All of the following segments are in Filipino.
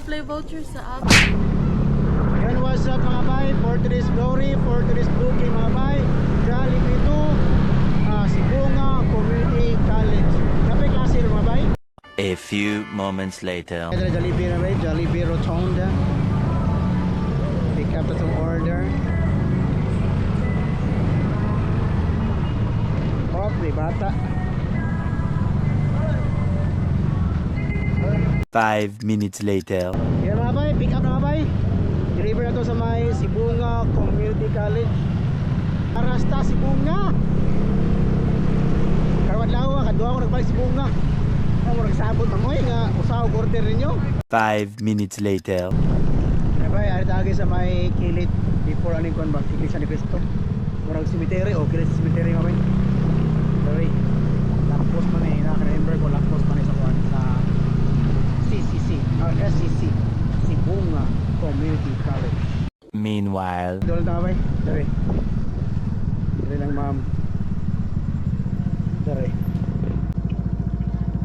apply voucher sa app. Yan, what's up mga bay? For today's glory, for today's booking mga bay, Jollibee to Sibunga Community College. Kapag klase rin mga bay? A few moments later. Ito na Jollibee na bay, Jollibee Rotonda. Pick up na itong order. Oh, may bata. 5 minutes later. Yan mga bay, pick up na mga bay. Deliver na to sa may Sibunga Community College. Arasta Sibunga. Karawat lawa, kadua ko nagbalik Sibunga. Ang murag sabot mamoy nga usaw order ninyo. 5 minutes later. Yan bay, ari tagay sa may Kilid before aning kon ba, Iglesia ni Cristo. Murag cemetery o Kilid cemetery mga bay. Sorry. Lampos man eh, naka-remember ko lampos man eh sa kuan sa CCC, SCC, Sibunga Community College. Meanwhile. Doon na bay. Sorry. Sorry lang ma'am. Sorry.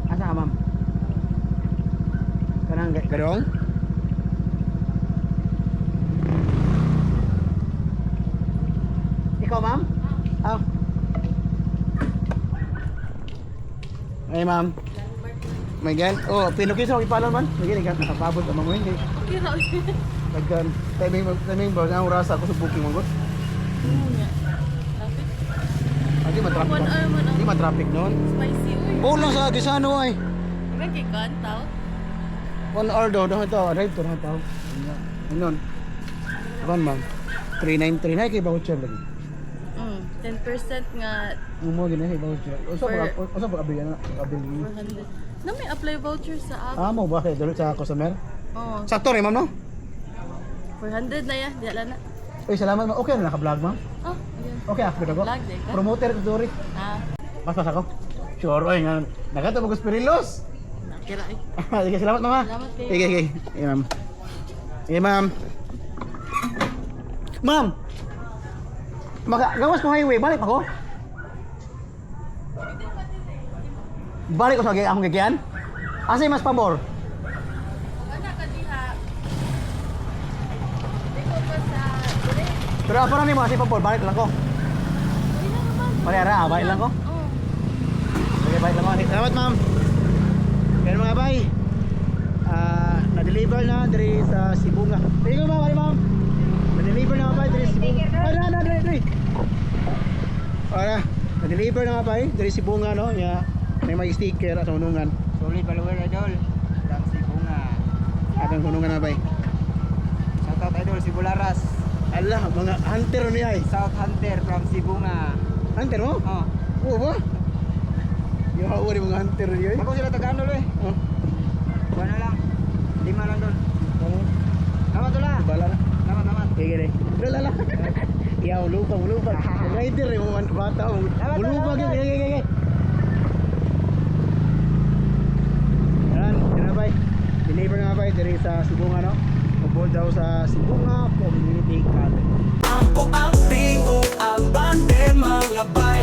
Asa ka ma'am? Kanang garong? Ikaw ma'am? Ah. Ay ma'am. May gan. Oh, pinukis ako ipalon man. May gan nakapabot ang mga hindi. Okay ra. Pagkan timing ba ang oras ako sa booking mo gud. Traffic. Hindi matraffic. 1 hour man Hindi ang matraffic noon. spicy uy. Buong sa Gisano ay. Iban kay kantaw. 1 hour daw ito. Arrive to na tao. Ano? Aban ma'am. 393 na kay voucher lagi. 10% nga Mo gina kay voucher. Usa ba abili na? Abili. 400. Na may apply voucher sa app. Mo ba kay dalo sa customer? Oh, Sakto rin ma'am no? 400 na ya, di ala na. Uy, salamat ma'am. Okay na naka-vlog ma'am. Oh, again. Okay, after ako. Vlog din ka? Promoter ko dori. Ah, Mas ako. Sure oy nga. Nagato mo Spirilos. nakira eh. Sige, salamat mama. Salamat, babe. Sige, sige. Sige, ma'am. Sige, ma'am. Ma'am. Gawas ko highway, balik ako. Balik ko sa akong gagyan. Asa mas pabor? Wala ka diha. Di ko pa sa dire. Pero apa na ni mo asa pabor, balik lang ko. Di na naman. Balik balik lang ko. Oh. Sige, balik lang ko. Salamat, ma'am. Kaya mga bay. Na-deliver na dari sa Sibunga. Sige ko ma'am, ma'am. Na-deliver na ba dari Sibunga? Dari. Na-deliver na ba dari Sibunga no? Ya, may sticker at hunungan. Solid follower idol. Lang si Bunga. Atang hunungan na ba? Shout out idol si Bularas. Allah, mga hunter ni ay. South Hunter from Sibunga. Hunter mo? Oh. Oo ba? Yung hawa ni mga hunter ni ay. Ako sila taga-ano lo eh. Oh. Buwan na lang. 5 lang doon. Ano? Tama to la. Bala na. Tama. Sige rin. Lala. Yaw, lupang. Rider eh, mga bata. Mulupag yun. Sige. Yan na ba? Deliver nga ba dari sa Sibunga no? Upod daw sa Sibunga Community College. Ang bingo ang bande mga bay.